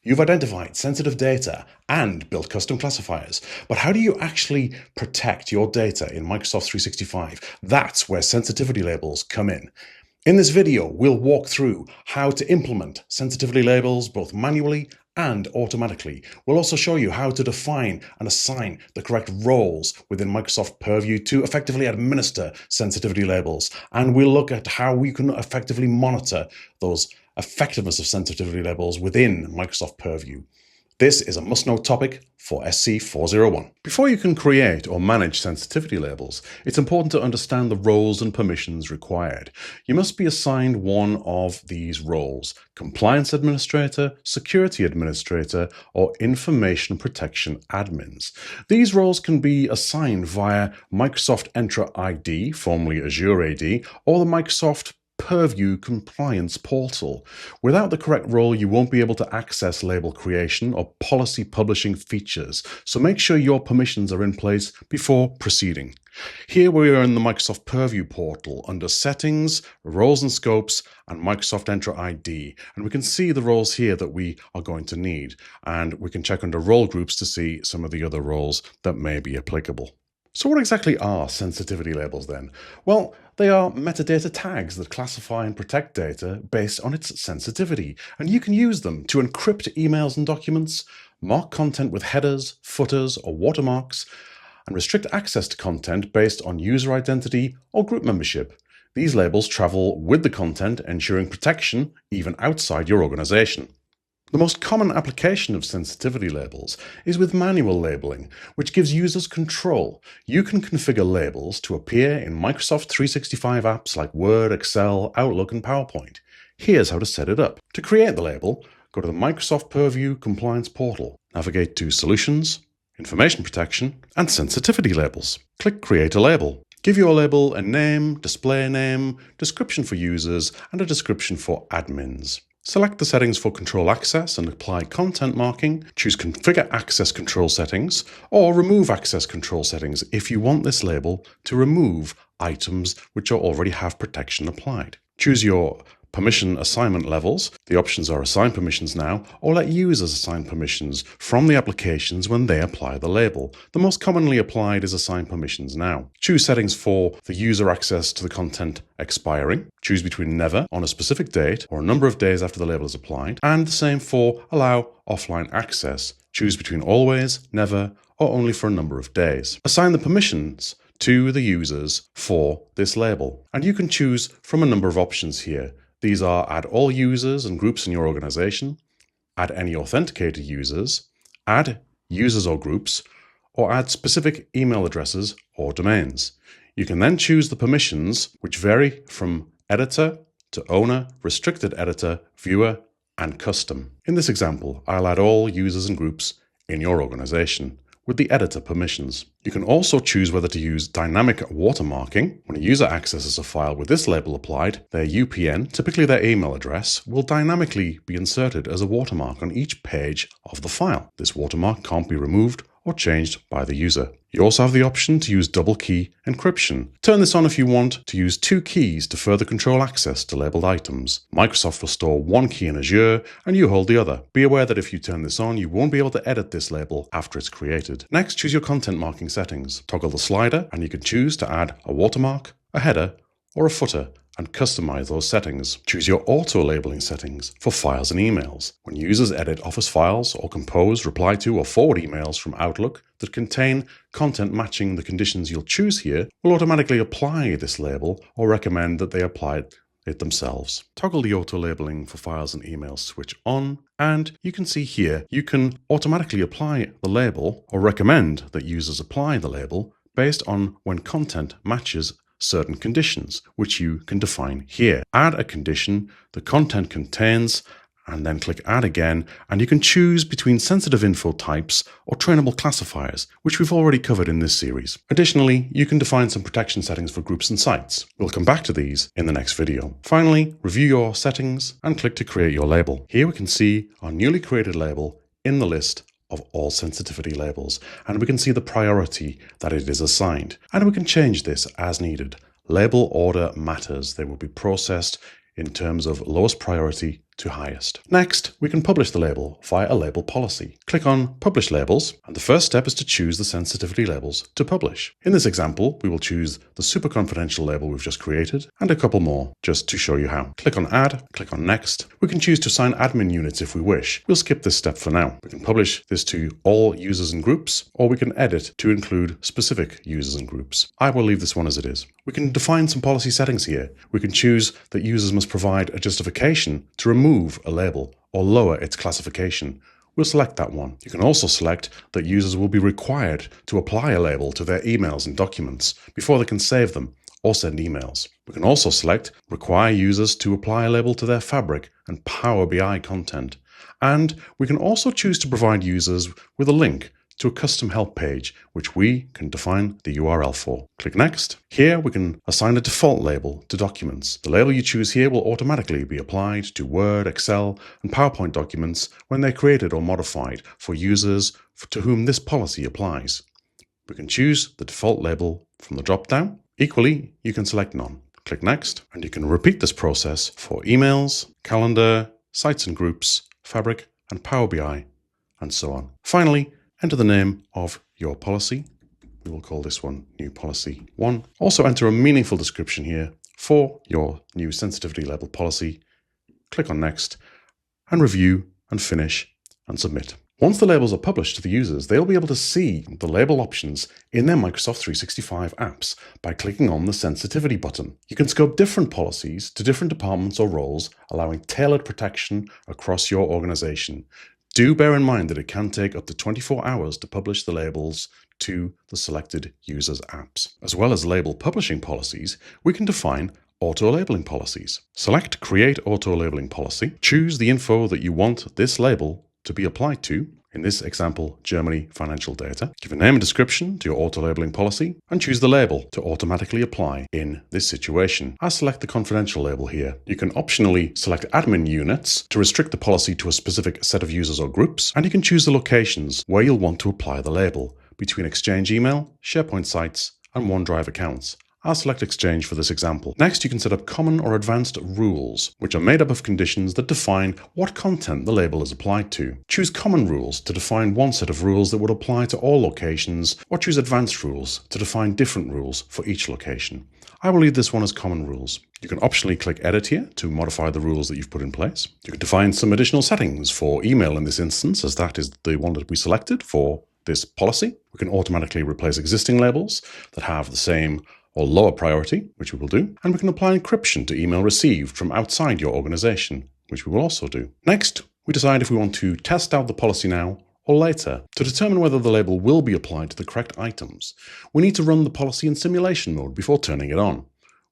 You've identified sensitive data and built custom classifiers, but how do you actually protect your data in Microsoft 365? That's where sensitivity labels come in. In this video, we'll walk through how to implement sensitivity labels both manually and automatically. We'll also show you how to define and assign the correct roles within Microsoft Purview to effectively administer sensitivity labels. And we'll look at how we can effectively monitor those effectiveness of sensitivity labels within Microsoft Purview. This is a must-know topic for SC-401. Before you can create or manage sensitivity labels, it's important to understand the roles and permissions required. You must be assigned one of these roles: Compliance Administrator, Security Administrator, or Information Protection Admins. These roles can be assigned via Microsoft Entra ID, formerly Azure AD, or the Microsoft Purview Compliance Portal. Without the correct role, you won't be able to access label creation or policy publishing features, so make sure your permissions are in place before proceeding. Here we are in the Microsoft Purview portal under Settings, Roles and Scopes, and Microsoft Entra ID, and we can see the roles here that we are going to need, and we can check under Role Groups to see some of the other roles that may be applicable. So what exactly are sensitivity labels then? Well, they are metadata tags that classify and protect data based on its sensitivity, and you can use them to encrypt emails and documents, mark content with headers, footers, or watermarks, and restrict access to content based on user identity or group membership. These labels travel with the content, ensuring protection even outside your organization. The most common application of sensitivity labels is with manual labeling, which gives users control. You can configure labels to appear in Microsoft 365 apps like Word, Excel, Outlook, and PowerPoint. Here's how to set it up. To create the label, go to the Microsoft Purview Compliance Portal. Navigate to Solutions, Information Protection, and Sensitivity Labels. Click Create a Label. Give your label a name, display name, description for users, and a description for admins. Select the settings for control access and apply content marking. Choose Configure Access Control Settings or Remove Access Control Settings if you want this label to remove items which already have protection applied. Choose your permission assignment levels. The options are Assign Permissions Now or let users assign permissions from the applications when they apply the label. The most commonly applied is Assign Permissions Now. Choose settings for the user access to the content expiring. Choose between never on a specific date or a number of days after the label is applied, and the same for Allow Offline Access. Choose between always, never, or only for a number of days. Assign the permissions to the users for this label, and you can choose from a number of options here. These are add all users and groups in your organization, add any authenticated users, add users or groups, or add specific email addresses or domains. You can then choose the permissions, which vary from editor to owner, restricted editor, viewer, and custom. In this example, I'll add all users and groups in your organization with the editor permissions. You can also choose whether to use dynamic watermarking. When a user accesses a file with this label applied, their UPN, typically their email address, will dynamically be inserted as a watermark on each page of the file. This watermark can't be removed or changed by the user. You also have the option to use double key encryption. Turn this on if you want to use two keys to further control access to labeled items. Microsoft will store one key in Azure and you hold the other. Be aware that if you turn this on, you won't be able to edit this label after it's created. Next, choose your content marking settings. Toggle the slider and you can choose to add a watermark, a header, or a footer, and customize those settings. Choose your auto-labeling settings for files and emails. When users edit Office files or compose, reply to, or forward emails from Outlook that contain content matching the conditions you'll choose here, will automatically apply this label or recommend that they apply it themselves. Toggle the auto-labeling for files and emails switch on, and you can see here you can automatically apply the label or recommend that users apply the label based on when content matches certain conditions, which you can define here. Add a condition the content contains, and then click Add again, and you can choose between sensitive info types or trainable classifiers, which we've already covered in this series. Additionally, you can define some protection settings for groups and sites. We'll come back to these in the next video. Finally, review your settings and click to create your label. Here we can see our newly created label in the list of all sensitivity labels, and we can see the priority that it is assigned, and we can change this as needed. Label order matters. They will be processed in terms of lowest priority to highest. Next, we can publish the label via a label policy. Click on Publish Labels, and the first step is to choose the sensitivity labels to publish. In this example, we will choose the super confidential label we've just created and a couple more just to show you how. Click on Add, click on Next. We can choose to assign admin units if we wish. We'll skip this step for now. We can publish this to all users and groups, or we can edit to include specific users and groups. I will leave this one as it is. We can define some policy settings here. We can choose that users must provide a justification to remove a label or lower its classification. We'll select that one. You can also select that users will be required to apply a label to their emails and documents before they can save them or send emails. We can also select require users to apply a label to their Fabric and Power BI content. And we can also choose to provide users with a link to a custom help page, which we can define the URL for. Click Next. Here we can assign a default label to documents. The label you choose here will automatically be applied to Word, Excel, and PowerPoint documents when they're created or modified for users to whom this policy applies. We can choose the default label from the drop-down. Equally, you can select None. Click Next, and you can repeat this process for emails, calendar, sites and groups, Fabric, and Power BI, and so on. Finally, enter the name of your policy. We will call this one New Policy 1. Also enter a meaningful description here for your new sensitivity label policy. Click on Next and review and finish and submit. Once the labels are published to the users, they'll be able to see the label options in their Microsoft 365 apps by clicking on the sensitivity button. You can scope different policies to different departments or roles, allowing tailored protection across your organization. Do bear in mind that it can take up to 24 hours to publish the labels to the selected users' apps. As well as label publishing policies, we can define auto-labeling policies. Select Create Auto-Labeling Policy. Choose the info that you want this label to be applied to. In this example, Germany financial data. Give a name and description to your auto-labeling policy and choose the label to automatically apply in this situation. I select the confidential label here. You can optionally select admin units to restrict the policy to a specific set of users or groups, and you can choose the locations where you'll want to apply the label between Exchange email, SharePoint sites, and OneDrive accounts. I'll select Exchange for this example. Next, you can set up common or advanced rules, which are made up of conditions that define what content the label is applied to. Choose common rules to define one set of rules that would apply to all locations, or choose advanced rules to define different rules for each location. I will leave this one as common rules. You can optionally click Edit here to modify the rules that you've put in place. You can define some additional settings for email in this instance, as that is the one that we selected for this policy. We can automatically replace existing labels that have the same or lower priority, which we will do, and we can apply encryption to email received from outside your organization, which we will also do. Next, we decide if we want to test out the policy now or later. To determine whether the label will be applied to the correct items, we need to run the policy in simulation mode before turning it on.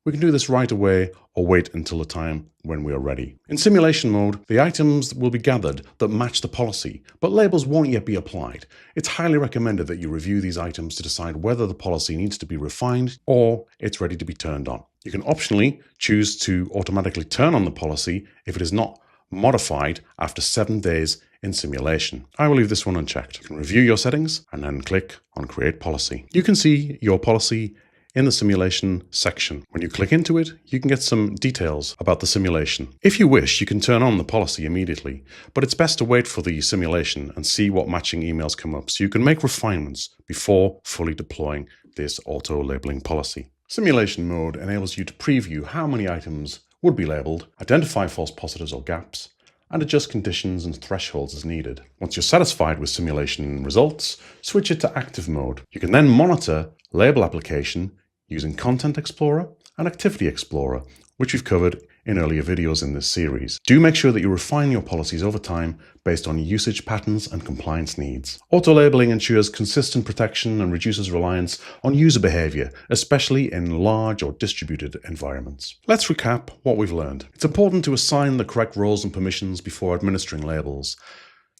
We can do this right away or wait until the time when we are ready. In simulation mode, the items will be gathered that match the policy, but labels won't yet be applied. It's highly recommended that you review these items to decide whether the policy needs to be refined or it's ready to be turned on. You can optionally choose to automatically turn on the policy if it is not modified after 7 days in simulation. I will leave this one unchecked. You can review your settings and then click on Create Policy. You can see your policy in the simulation section. When you click into it, you can get some details about the simulation. If you wish, you can turn on the policy immediately, but it's best to wait for the simulation and see what matching emails come up so you can make refinements before fully deploying this auto-labeling policy. Simulation mode enables you to preview how many items would be labeled, identify false positives or gaps, and adjust conditions and thresholds as needed. Once you're satisfied with simulation results, switch it to active mode. You can then monitor label application using Content Explorer and Activity Explorer, which we've covered in earlier videos in this series. Do make sure that you refine your policies over time based on usage patterns and compliance needs. Auto-labeling ensures consistent protection and reduces reliance on user behavior, especially in large or distributed environments. Let's recap what we've learned. It's important to assign the correct roles and permissions before administering labels.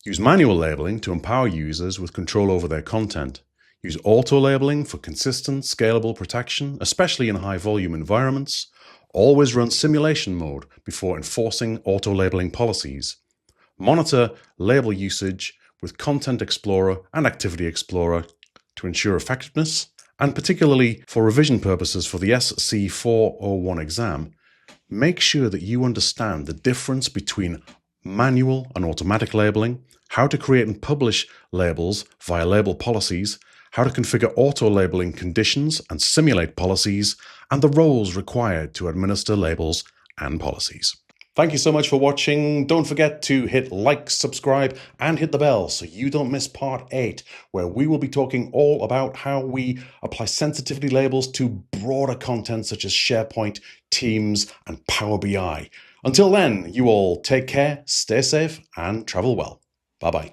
Use manual labeling to empower users with control over their content. Use auto-labeling for consistent, scalable protection, especially in high-volume environments. Always run simulation mode before enforcing auto-labeling policies. Monitor label usage with Content Explorer and Activity Explorer to ensure effectiveness. And particularly for revision purposes for the SC-401 exam, make sure that you understand the difference between manual and automatic labeling, how to create and publish labels via label policies, how to configure auto-labeling conditions and simulate policies, and the roles required to administer labels and policies. Thank you so much for watching. Don't forget to hit like, subscribe, and hit the bell so you don't miss part 8, where we will be talking all about how we apply sensitivity labels to broader content such as SharePoint, Teams, and Power BI. Until then, you all take care, stay safe, and travel well. Bye-bye.